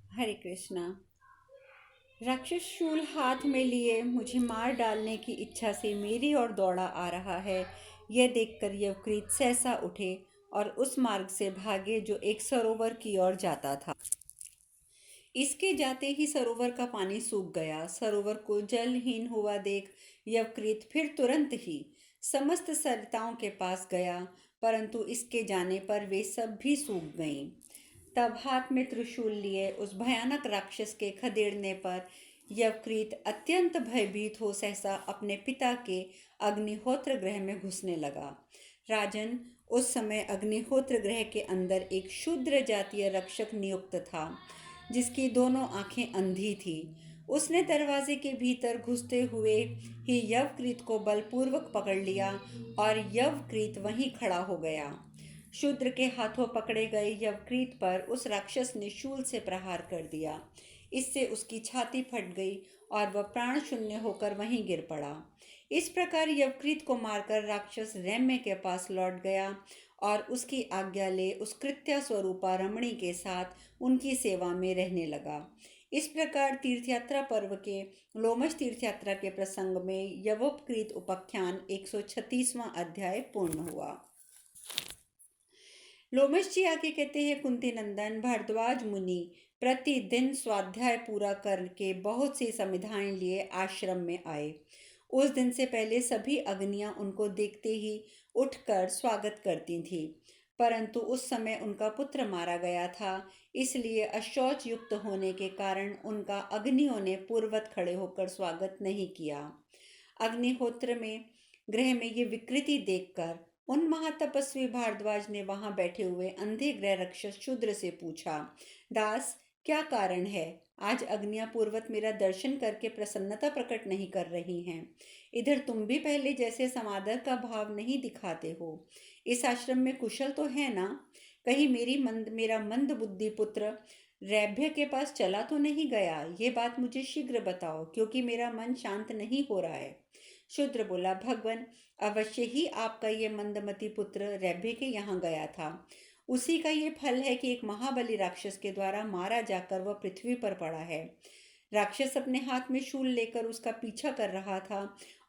हरे कृष्णा। राक्षस शूल हाथ में लिए मुझे मार डालने की इच्छा से मेरी ओर दौड़ा आ रहा है। यह देखकर यवकृत सहसा उठे और उस मार्ग से भागे जो एक सरोवर की ओर जाता था। इसके जाते ही सरोवर का पानी सूख गया। सरोवर को जलहीन हुआ देख यवकृत फिर तुरंत ही समस्त सरिताओं के पास गया, परंतु इसके जाने पर वे सब भी सूख गईं। तब हाथ में त्रिशूल लिए उस भयानक राक्षस के खदेड़ने पर यवकृत अत्यंत भयभीत हो सहसा अपने पिता के अग्निहोत्र गृह में घुसने लगा। राजन, उस समय अग्निहोत्र गृह के अंदर एक शूद्र जातीय रक्षक नियुक्त था, जिसकी दोनों आंखें अंधी थी। उसने दरवाजे के भीतर घुसते हुए ही यवकृत को बलपूर्वक पकड़ लिया और यवकृत वहीं खड़ा हो गया। शूद्र के हाथों पकड़े गए यवकृत पर उस राक्षस ने शूल से प्रहार कर दिया। इससे उसकी छाती फट गई और वह प्राण शून्य होकर वहीं गिर पड़ा। इस प्रकार यवकृत को मारकर राक्षस रम्य के पास लौट गया और उसकी आज्ञा ले उस कृत्या स्वरूपा रमणी के साथ उनकी सेवा में रहने लगा। इस प्रकार तीर्थयात्रा पर्व के लोमश तीर्थयात्रा के प्रसंग में यवोपकृत उपाख्यान 136वां अध्याय पूर्ण हुआ। लोमश जी आगे कहते हैं, कुंती नंदन भारद्वाज मुनि प्रतिदिन स्वाध्याय पूरा करके बहुत सी समिधाएं लिए आश्रम में आए। उस दिन से पहले सभी अग्नियां उनको देखते ही उठकर स्वागत करती थीं, परंतु उस समय उनका पुत्र मारा गया था, इसलिए अशौच युक्त होने के कारण उनका अग्नियों ने पूर्वत खड़े होकर स्वागत नहीं किया। अग्निहोत्र में गृह में ये विकृति देखकर उन महातपस्वी भारद्वाज ने वहां बैठे हुए अंधे गृह रक्षक शूद्र से पूछा, दास, क्या कारण है? आज अग्नियां पूर्वत मेरा दर्शन करके प्रसन्नता प्रकट नहीं कर रही हैं। इधर तुम भी पहले जैसे समादर का भाव नहीं दिखाते हो। इस आश्रम में कुशल तो है ना? कहीं मेरा मंद बुद्धि पुत्र रैभ्य के पास चला तो नहीं गया? ये बात मुझे शीघ्र बताओ, क्योंकि मेरा मन शांत नहीं हो रहा है। शूद्र बोला, भगवन, अवश्य ही आपका ये मंदमती पुत्र रैभ्य के यहाँ गया था। उसी का ये फल है कि एक महाबली राक्षस के द्वारा मारा जाकर वह पृथ्वी पर पड़ा है। राक्षस अपने हाथ में शूल लेकर उसका पीछा कर रहा था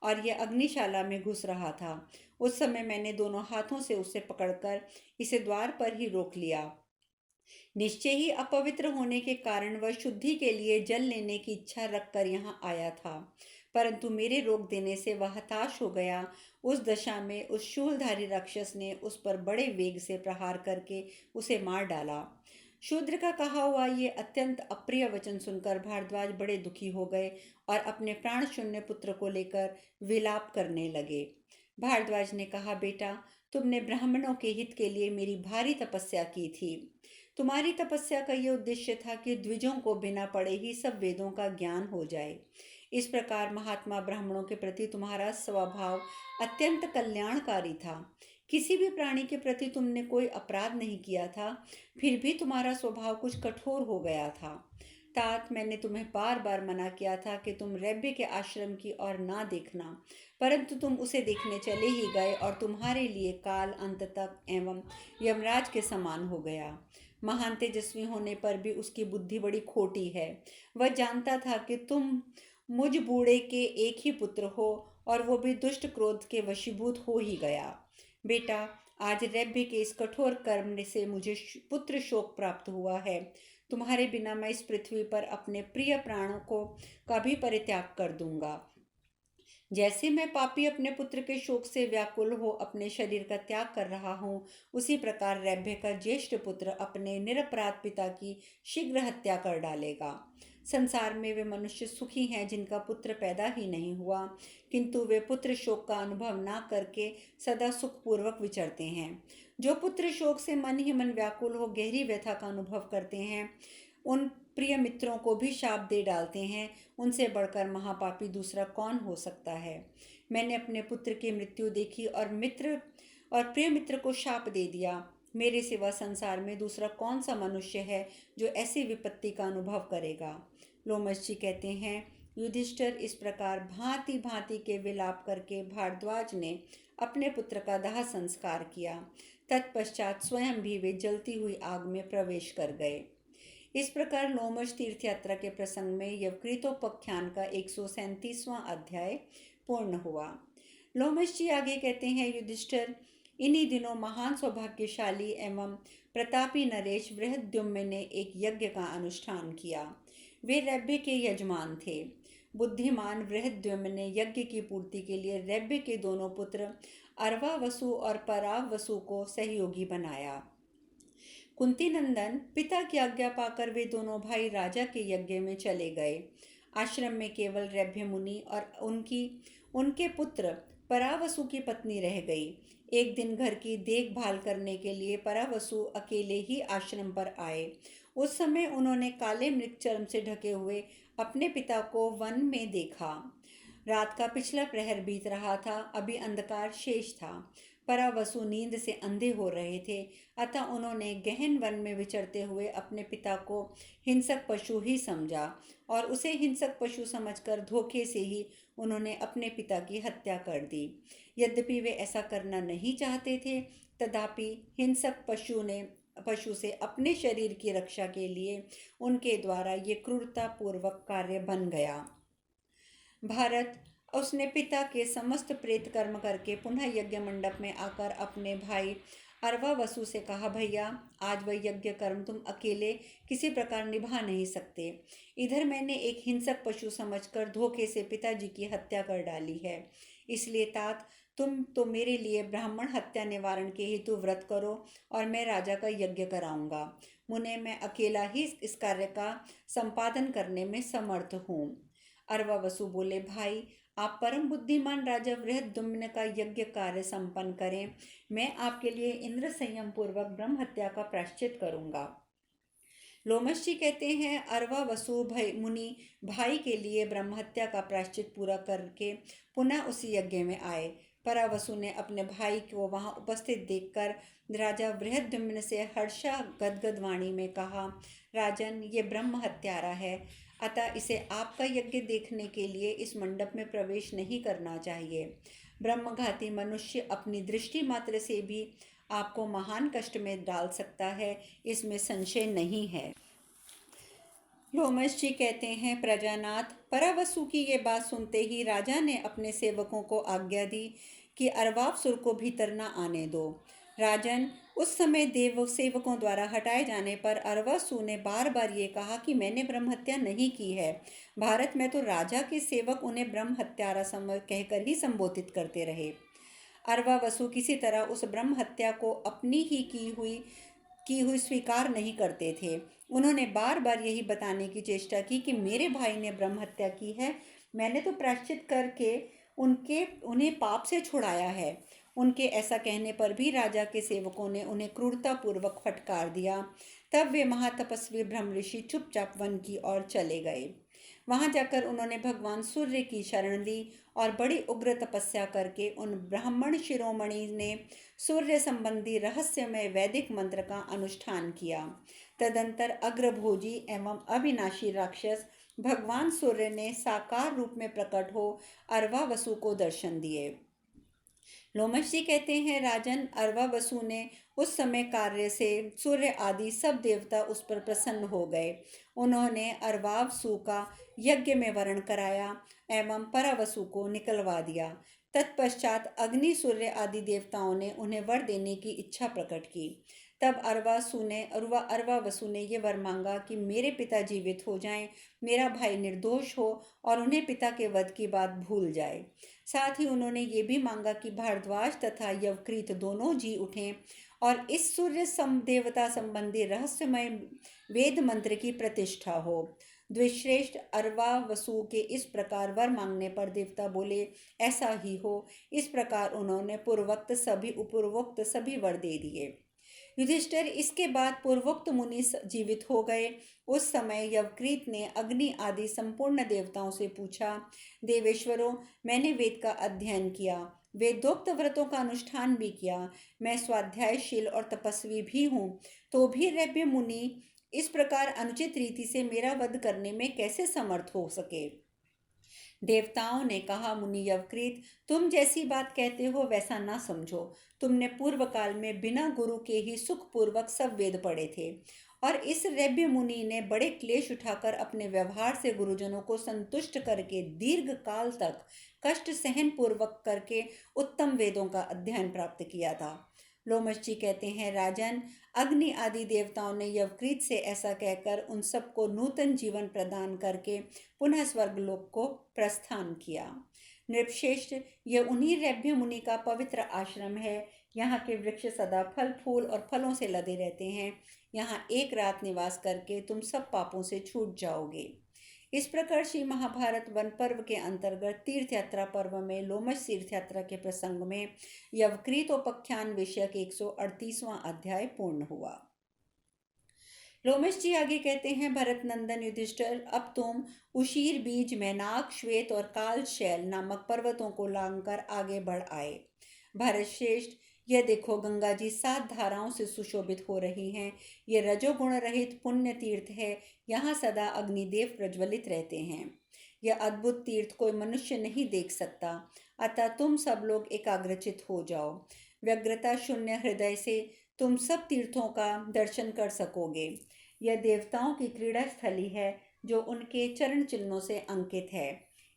और यह अग्निशाला में घुस रहा था। उस समय मैंने दोनों हाथों से उसे पकड़कर इसे द्वार पर ही रोक लिया। निश्चय ही अपवित्र होने के कारण वह शुद्धि के लिए जल लेने की इच्छा रखकर यहाँ आया था, परंतु मेरे रोक देने से वह हताश हो गया। उस दशा में उस शूलधारी राक्षस ने उस पर बड़े वेग से प्रहार करके उसे मार डाला। शूद्र का कहा हुआ ये अत्यंत अप्रिय वचन सुनकर भारद्वाज बड़े दुखी हो गए और अपने प्राण शून्य पुत्र को लेकर विलाप करने लगे। भारद्वाज ने कहा, बेटा, तुमने ब्राह्मणों के हित के लिए मेरी भारी तपस्या की थी। तुम्हारी तपस्या का यह उद्देश्य था कि द्विजों को बिना पढ़े ही सब वेदों का ज्ञान हो जाए। इस प्रकार महात्मा ब्राह्मणों के प्रति तुम्हारा स्वभाव अत्यंत कल्याणकारी था। किसी भी प्राणी के प्रति तुमने कोई अपराध नहीं किया था, फिर भी तुम्हारा स्वभाव कुछ कठोर हो गया था। तात, मैंने तुम्हें बार बार मना किया था कि तुम रैभ्य के आश्रम की ओर ना देखना, परंतु तुम उसे देखने चले ही गए और तुम्हारे लिए काल अंत तक एवं यमराज के समान हो गया। महान तेजस्वी होने पर भी उसकी बुद्धि बड़ी खोटी है। वह जानता था कि तुम मुझ बूढ़े के एक ही पुत्र हो और वो भी दुष्ट क्रोध के वशीभूत हो ही गया। बेटा, आज रैभ्य के इस कठोर कर्म से मुझे पुत्र शोक प्राप्त हुआ है। तुम्हारे बिना मैं इस पृथ्वी पर अपने प्रिय प्राणों को का भी परित्याग कर दूंगा। जैसे मैं पापी अपने पुत्र के शोक से व्याकुल हो अपने शरीर का त्याग कर रहा हूँ, उसी प्रकार रैभ्य का ज्येष्ठ पुत्र अपने निरपराध पिता की शीघ्र हत्या कर डालेगा। संसार में वे मनुष्य सुखी हैं जिनका पुत्र पैदा ही नहीं हुआ, किंतु वे पुत्र शोक का अनुभव ना करके सदा सुखपूर्वक विचरते हैं। जो पुत्र शोक से मन ही मन व्याकुल हो गहरी व्यथा का अनुभव करते हैं, उन प्रिय मित्रों को भी शाप दे डालते हैं। उनसे बढ़कर महापापी दूसरा कौन हो सकता है? मैंने अपने पुत्र की मृत्यु देखी और प्रिय मित्र को शाप दे दिया। मेरे सिवा संसार में दूसरा कौन सा मनुष्य है जो ऐसी विपत्ति का अनुभव करेगा? लोमश जी कहते हैं, युधिष्ठिर, इस प्रकार भांति भांति के विलाप करके भारद्वाज ने अपने पुत्र का दाह संस्कार किया। तत्पश्चात स्वयं भी वे जलती हुई आग में प्रवेश कर गए। इस प्रकार लोमश तीर्थ यात्रा के प्रसंग में यवकृतोपाख्यान का 137वां अध्याय पूर्ण हुआ। लोमश जी आगे कहते हैं, युधिष्ठिर, इन्हीं दिनों महान सौभाग्यशाली एवं प्रतापी नरेश बृहद्युम्न ने एक यज्ञ का अनुष्ठान किया। वे रैब्य के यजमान थे। बुद्धिमान बृहद्युम्न ने यज्ञ की पूर्ति के लिए रैब्य के दोनों पुत्र अर्वावसु और परावसु को सहयोगी बनाया। कुंती नंदन पिता की आज्ञा पाकर वे दोनों भाई राजा के यज्ञ में चले गए। आश्रम में केवल रैभ्य मुनि और उनके पुत्र परावसु की पत्नी रह गई। एक दिन घर की देखभाल करने के लिए परावसु अकेले ही आश्रम पर आए। उस समय उन्होंने काले मृगचर्म से ढके हुए अपने पिता को वन में देखा। रात का पिछला प्रहर बीत रहा था, अभी अंधकार शेष था। परावसु नींद से अंधे हो रहे थे, अतः उन्होंने गहन वन में विचरते हुए अपने पिता को हिंसक पशु ही समझा और उसे हिंसक पशु समझकर धोखे से ही उन्होंने अपने पिता की हत्या कर दी। यद्यपि वे ऐसा करना नहीं चाहते थे, तथापि हिंसक पशु से अपने शरीर की रक्षा के लिए उनके द्वारा ये क्रूरतापूर्वक कार्य बन गया। भारत उसने पिता के समस्त प्रेत कर्म करके पुनः यज्ञ मंडप में आकर अपने भाई अर्वावसु से कहा, भैया, आज वह यज्ञ कर्म तुम अकेले किसी प्रकार निभा नहीं सकते। इधर मैंने एक हिंसक पशु समझकर धोखे से पिताजी की हत्या कर डाली है। इसलिए तात, तुम तो मेरे लिए ब्राह्मण हत्या निवारण के हेतु व्रत करो और मैं राजा का यज्ञ कराऊंगा। मुने, मैं अकेला ही इस कार्य का संपादन करने में समर्थ हूँ। अर्वावसु बोले, भाई, आप परम बुद्धिमान राजा बृहद्युम्न का यज्ञ कार्य संपन्न करें। मैं आपके लिए इंद्र संयम पूर्वक ब्रह्म हत्या का प्रायश्चित करूंगा। लोमश जी कहते हैं, अर्वावसु मुनि भाई के लिए ब्रह्म हत्या का प्रायश्चित पूरा करके पुनः उसी यज्ञ में आए। परावसु ने अपने भाई को वहां उपस्थित देखकर राजा बृहद्युम्न से हर्षा गदगद वाणी में कहा, राजन, ये ब्रह्म हत्यारा है, अतः इसे आपका यज्ञ देखने के लिए इस मंडप में प्रवेश नहीं करना चाहिए। ब्रह्मघाती मनुष्य अपनी दृष्टि मात्र से भी आपको महान कष्ट में डाल सकता है, इसमें संशय नहीं है। लोमश जी कहते हैं, प्रजानाथ, परावसु की ये बात सुनते ही राजा ने अपने सेवकों को आज्ञा दी कि अर्वावसुर को भीतर न आने दो। राजन, उस समय देव सेवकों द्वारा हटाए जाने पर अर्वासु ने बार बार ये कहा कि मैंने ब्रह्म हत्या नहीं की है। भारत में तो राजा के सेवक उन्हें ब्रह्म हत्यारा कहकर ही संबोधित करते रहे। अर्वावसु किसी तरह उस ब्रह्म हत्या को अपनी ही की हुई स्वीकार नहीं करते थे। उन्होंने बार बार यही बताने की चेष्टा की कि मेरे भाई ने ब्रह्म हत्या की है, मैंने तो प्रायश्चित करके उन्हें पाप से छुड़ाया है। उनके ऐसा कहने पर भी राजा के सेवकों ने उन्हें क्रूरतापूर्वक फटकार दिया। तब वे महातपस्वी ब्रह्म ऋषि चुपचाप वन की ओर चले गए। वहां जाकर उन्होंने भगवान सूर्य की शरण ली और बड़ी उग्र तपस्या करके उन ब्राह्मण शिरोमणि ने सूर्य संबंधी रहस्यमय वैदिक मंत्र का अनुष्ठान किया। तदंतर अग्रभोजी एवं अविनाशी राक्षस भगवान सूर्य ने साकार रूप में प्रकट हो अर्वावसु को दर्शन दिए। लोमश जी कहते हैं, राजन, अर्वावसु ने उस समय कार्य से सूर्य आदि सब देवता उस पर प्रसन्न हो गए। उन्होंने अर्वावसु का यज्ञ में वरण कराया एवं परावसु को निकलवा दिया। तत्पश्चात अग्नि, सूर्य आदि देवताओं ने उन्हें वर देने की इच्छा प्रकट की। तब अर्वावसु ने ये वर मांगा कि मेरे पिता जीवित हो जाएं, मेरा भाई निर्दोष हो और उन्हें पिता के वध की बात भूल जाए। साथ ही उन्होंने ये भी मांगा कि भारद्वाज तथा यवकृत दोनों जी उठें और इस सूर्य देवता संबंधी रहस्यमय वेद मंत्र की प्रतिष्ठा हो। द्विश्रेष्ठ अर्वावसु के इस प्रकार वर मांगने पर देवता बोले, ऐसा ही हो। इस प्रकार उन्होंने पूर्वोक्त सभी वर दे दिए। युधिष्ठिर, इसके बाद पूर्वोक्त मुनि जीवित हो गए। उस समय यवकृत ने अग्नि आदि संपूर्ण देवताओं से पूछा, देवेश्वरों, मैंने वेद का अध्ययन किया, वेदोक्त व्रतों का अनुष्ठान भी किया, मैं स्वाध्यायशील और तपस्वी भी हूँ, तो भी रैभ्य मुनि इस प्रकार अनुचित रीति से मेरा वध करने में कैसे समर्थ हो सके। देवताओं ने कहा, मुनि यवकृत, तुम जैसी बात कहते हो वैसा ना समझो। तुमने पूर्व काल में बिना गुरु के ही सुखपूर्वक सब वेद पढ़े थे और इस रैब्य मुनि ने बड़े क्लेश उठाकर अपने व्यवहार से गुरुजनों को संतुष्ट करके दीर्घ काल तक कष्ट सहन पूर्वक करके उत्तम वेदों का अध्ययन प्राप्त किया था। लोमश जी कहते हैं, राजन, अग्नि आदि देवताओं ने यवकृत से ऐसा कहकर उन सबको नूतन जीवन प्रदान करके पुनः स्वर्गलोक को प्रस्थान किया। नृपश्रेष्ठ, यह उन्हीं रैभ्य मुनि का पवित्र आश्रम है। यहाँ के वृक्ष सदा फल फूल और फलों से लदे रहते हैं। यहाँ एक रात निवास करके तुम सब पापों से छूट जाओगे। इस प्रकार श्री महाभारत वन पर्व के अंतर्गत तीर्थ यात्रा पर्व में लोमश तीर्थ यात्रा के प्रसंग में यवकृतोपाख्यान विषयक 138वां अध्याय पूर्ण हुआ। लोमश जी आगे कहते हैं, भरत नंदन युधिष्ठिर, अब तुम उशीर बीज, मैनाक, श्वेत और काल शैल नामक पर्वतों को लांघकर आगे बढ़ आए। भारत श्रेष्ठ, यह देखो, गंगा जी 7 धाराओं से सुशोभित हो रही हैं। ये रजोगुण रहित पुण्य तीर्थ है। यहाँ सदा अग्निदेव प्रज्वलित रहते हैं। यह अद्भुत तीर्थ कोई मनुष्य नहीं देख सकता। अतः तुम सब लोग एकाग्रचित हो जाओ। व्यग्रता शून्य हृदय से तुम सब तीर्थों का दर्शन कर सकोगे। यह देवताओं की क्रीड़ा स्थली है जो उनके चरण चिन्हों से अंकित है।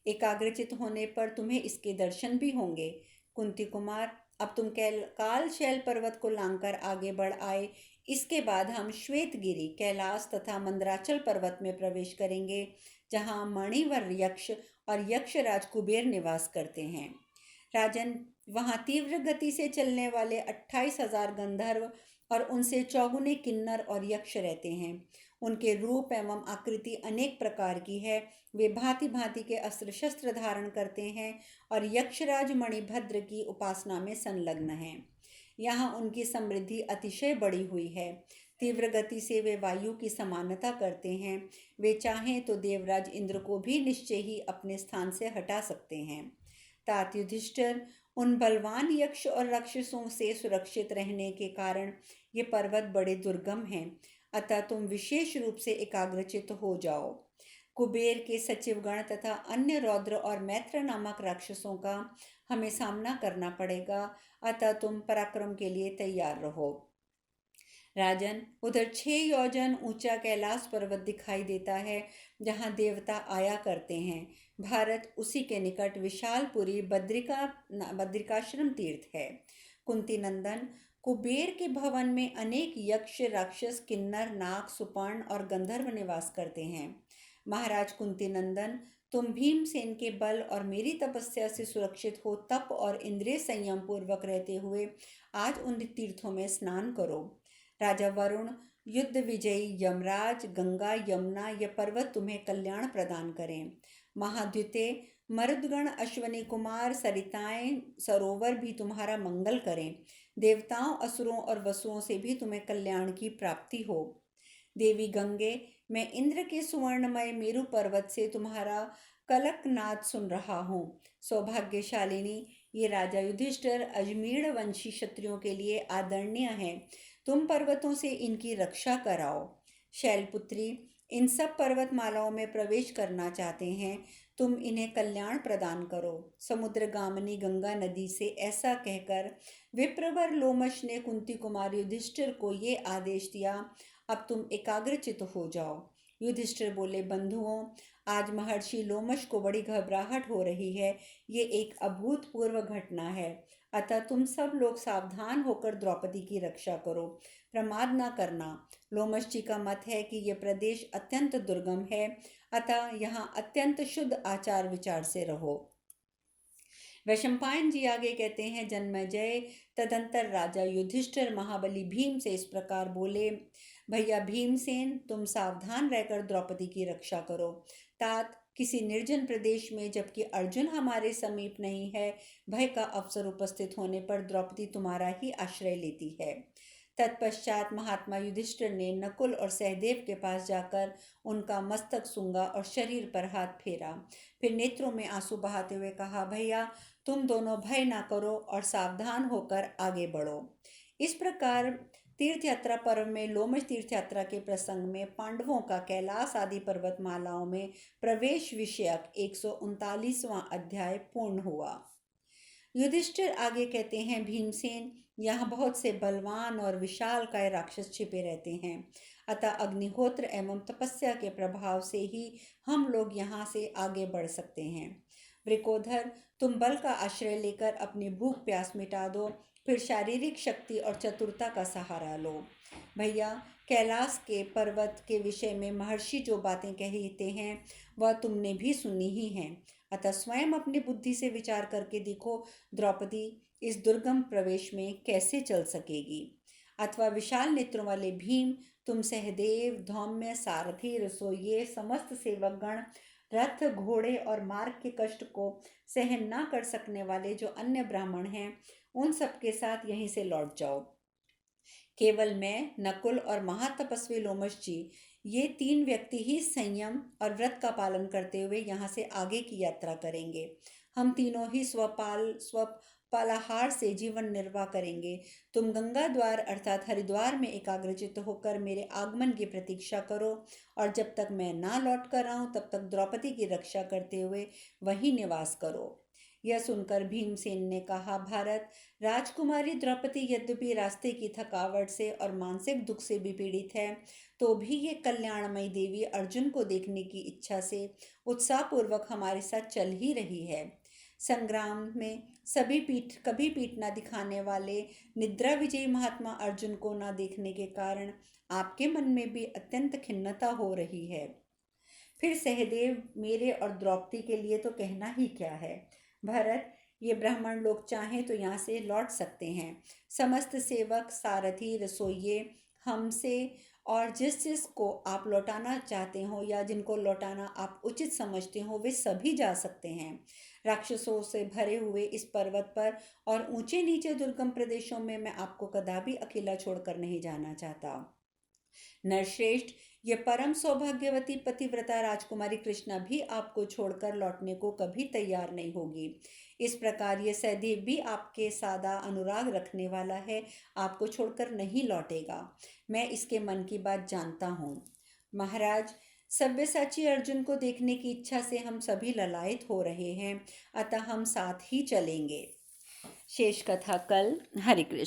एकाग्रचित होने पर तुम्हें इसके दर्शन भी होंगे। कुंती कुमार, अब तुम काल शैल पर्वत को लांघकर आगे बढ़ आए। इसके बाद हम श्वेतगिरी, कैलाश तथा मंदराचल पर्वत में प्रवेश करेंगे, जहाँ मणिवर यक्ष और यक्षराज कुबेर निवास करते हैं। राजन, वहाँ तीव्र गति से चलने वाले 28,000 गंधर्व और उनसे चौगुने किन्नर और यक्ष रहते हैं। उनके रूप एवं आकृति अनेक प्रकार की है। वे भांति भांति के अस्त्र शस्त्र धारण करते हैं और यक्षराज मणिभद्र की उपासना में संलग्न हैं। यहाँ उनकी समृद्धि अतिशय बढ़ी हुई है। तीव्र गति से वे वायु की समानता करते हैं। वे चाहें तो देवराज इंद्र को भी निश्चय ही अपने स्थान से हटा सकते हैं। तात युधिष्ठिर, उन बलवान यक्ष और राक्षसों से सुरक्षित रहने के कारण ये पर्वत बड़े दुर्गम हैं। अतः तुम विशेष रूप से एकाग्रचित हो जाओ। कुबेर के सचिवगण तथा अन्य रौद्र और मैत्र नामक राक्षसों का हमें सामना करना पड़ेगा। अतः तुम पराक्रम के लिए तैयार रहो। राजन, उधर 6 योजन ऊंचा कैलाश पर्वत दिखाई देता है, जहाँ देवता आया करते हैं। भारत, उसी के निकट विशालपुरी बद्रिकाश्रम तीर्थ है। कुंती नंदन, कुबेर के भवन में अनेक यक्ष, राक्षस, किन्नर, नाग, सुपर्ण और गंधर्व निवास करते हैं। महाराज कुंती नंदन, तुम भीमसेन के बल और मेरी तपस्या से सुरक्षित हो तप और इंद्रिय संयम पूर्वक रहते हुए आज उन तीर्थों में स्नान करो। राजा वरुण, युद्ध विजयी यमराज, गंगा, यमुना, यह पर्वत तुम्हें कल्याण प्रदान करें। महाद्युते, मरुदगण, अश्वनी कुमार, सरिताएं, सरोवर भी तुम्हारा मंगल करें। देवताओं, असुरों और वसुओं से भी तुम्हें कल्याण की प्राप्ति हो। देवी गंगे, मैं इंद्र के सुवर्णमय मेरु पर्वत से तुम्हारा कलकनाद सुन रहा हूँ। सौभाग्यशालिनी, ये राजा युधिष्ठिर अजमीढ़ वंशी क्षत्रियों के लिए आदरणीय है। तुम पर्वतों से इनकी रक्षा कराओ। शैलपुत्री, इन सब पर्वतमालाओं में प्रवेश करना चाहते हैं। तुम इन्हें कल्याण प्रदान करो। समुद्रगामिनी गंगा नदी से ऐसा कहकर विप्रवर लोमश ने कुंती कुमार युधिष्ठिर को ये आदेश दिया, अब तुम एकाग्रचित हो जाओ। युधिष्ठिर बोले, बंधुओं, आज महर्षि लोमश को बड़ी घबराहट हो रही है। ये एक अभूतपूर्व घटना है। अतः तुम सब लोग सावधान होकर द्रौपदी की रक्षा करो, प्रमाद न करना। लोमश जी का मत है कि यह प्रदेश अत्यंत दुर्गम है, अतः यहाँ अत्यंत शुद्ध आचार विचार से रहो। वैशंपायन जी आगे कहते हैं, जन्मेजय, तदंतर राजा युधिष्ठिर महाबली भीम से इस प्रकार बोले, भैया भीमसेन, तुम सावधान रहकर द्रौपदी की रक्षा करो। तात, किसी निर्जन प्रदेश में जबकि अर्जुन हमारे समीप नहीं है, भय का अवसर उपस्थित होने पर द्रौपदी तुम्हारा ही आश्रय लेती है। तत्पश्चात महात्मा युधिष्ठिर ने नकुल और सहदेव के पास जाकर उनका मस्तक सूंघा और शरीर पर हाथ फेरा। फिर नेत्रों में आंसू बहाते हुए कहा, भैया तुम दोनों भय ना करो और सावधान होकर आगे बढ़ो। इस प्रकार तीर्थ यात्रा पर्व में लोमश तीर्थ यात्रा के प्रसंग में पांडवों का कैलाश आदि पर्वतमालाओं में प्रवेश विषयक 139वां अध्याय पूर्ण हुआ। युधिष्ठिर आगे कहते हैं, भीमसेन, यहाँ बहुत से बलवान और विशाल काय राक्षस छिपे रहते हैं। अतः अग्निहोत्र एवं तपस्या के प्रभाव से ही हम लोग यहाँ से आगे बढ़ सकते हैं। वृकोधर, तुम बल का आश्रय लेकर अपनी भूख प्यास मिटा दो, फिर शारीरिक शक्ति और चतुरता का सहारा लो। भैया, कैलाश के पर्वत के विषय में महर्षि जो बातें कहते हैं वह तुमने भी सुनी ही हैं। अतः स्वयं अपनी बुद्धि से विचार करके देखो, द्रौपदी इस दुर्गम प्रवेश में कैसे चल सकेगी। अथवा विशाल नेत्रों वाले भीम, तुम सहदेव, धौम्य, सारथी, रसोइये, समस्त सेवकगण, रथ, घोड़े और मार्ग के कष्ट को सहन न कर सकने वाले जो अन्य ब्राह्मण हैं, उन सबके साथ यहीं से लौट जाओ। केवल मैं, नकुल और महातपस्वी लोमश जी, ये 3 व्यक्ति ही संयम और व्रत का पालन करते हुए यहाँ से आगे की यात्रा करेंगे। हम तीनों ही स्वपालाहार से जीवन निर्वाह करेंगे। तुम गंगा द्वार अर्थात हरिद्वार में एकाग्रचित्त होकर मेरे आगमन की प्रतीक्षा करो, और जब तक मैं ना लौट कर आऊं तब तक द्रौपदी की रक्षा करते हुए वहीं निवास करो। यह सुनकर भीमसेन ने कहा, भारत, राजकुमारी द्रौपदी यद्यपि रास्ते की थकावट से और मानसिक दुख से भी पीड़ित है, तो भी ये कल्याणमयी देवी अर्जुन को देखने की इच्छा से उत्साहपूर्वक हमारे साथ चल ही रही है। संग्राम में कभी पीठ न दिखाने वाले निद्रा विजयी महात्मा अर्जुन को न देखने के कारण आपके मन में भी अत्यंत खिन्नता हो रही है। फिर सहदेव, मेरे और द्रौपदी के लिए तो कहना ही क्या है। भरत, ये ब्राह्मण लोग चाहें तो यहाँ से लौट सकते हैं। समस्त सेवक, सारथी, रसोइये हमसे, और जिस जिस को आप लौटाना चाहते हो या जिनको लौटाना आप उचित समझते हो, वे सभी जा सकते हैं। राक्षसों से भरे हुए इस पर्वत पर और ऊंचे नीचे दुर्गम प्रदेशों में मैं आपको कदापि अकेला छोड़कर नहीं जाना चाहता। नरश्रेष्ठ, ये परम सौभाग्यवती पतिव्रता राजकुमारी कृष्णा भी आपको छोड़कर लौटने को कभी तैयार नहीं होगी। इस प्रकार ये सहदेव भी आपके सादा अनुराग रखने वाला है, आपको छोड़कर नहीं लौटेगा। मैं इसके मन की बात जानता हूँ। महाराज, सव्यसाची अर्जुन को देखने की इच्छा से हम सभी ललायत हो रहे हैं, अतः हम साथ ही चलेंगे। शेष कथा कल। हरे कृष्ण।